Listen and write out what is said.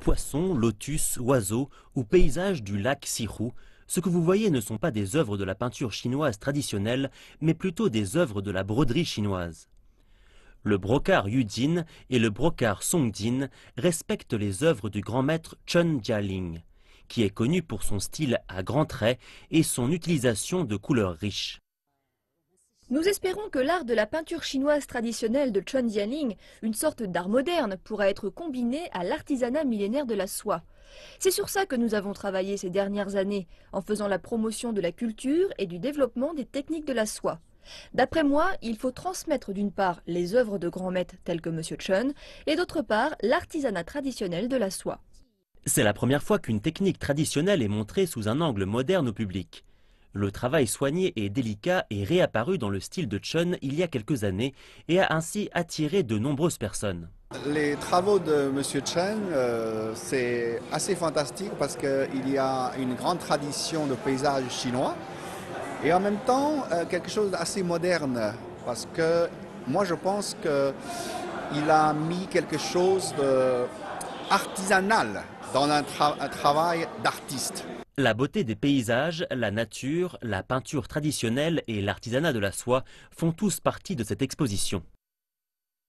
Poissons, lotus, oiseaux ou paysages du lac Sihu, ce que vous voyez ne sont pas des œuvres de la peinture chinoise traditionnelle, mais plutôt des œuvres de la broderie chinoise. Le brocart Yujin et le brocart Songjin respectent les œuvres du grand maître Chen Jialing, qui est connu pour son style à grands traits et son utilisation de couleurs riches. Nous espérons que l'art de la peinture chinoise traditionnelle de Chen Jialing, une sorte d'art moderne, pourra être combiné à l'artisanat millénaire de la soie. C'est sur ça que nous avons travaillé ces dernières années, en faisant la promotion de la culture et du développement des techniques de la soie. D'après moi, il faut transmettre d'une part les œuvres de grands maîtres tels que M. Chen, et d'autre part l'artisanat traditionnel de la soie. C'est la première fois qu'une technique traditionnelle est montrée sous un angle moderne au public. Le travail soigné et délicat est réapparu dans le style de Chen il y a quelques années et a ainsi attiré de nombreuses personnes. Les travaux de M. Chen, c'est assez fantastique parce qu'il y a une grande tradition de paysage chinois et en même temps quelque chose d'assez moderne parce que moi je pense qu'il a mis quelque chose d'artisanal dans un travail d'artiste. La beauté des paysages, la nature, la peinture traditionnelle et l'artisanat de la soie font tous partie de cette exposition.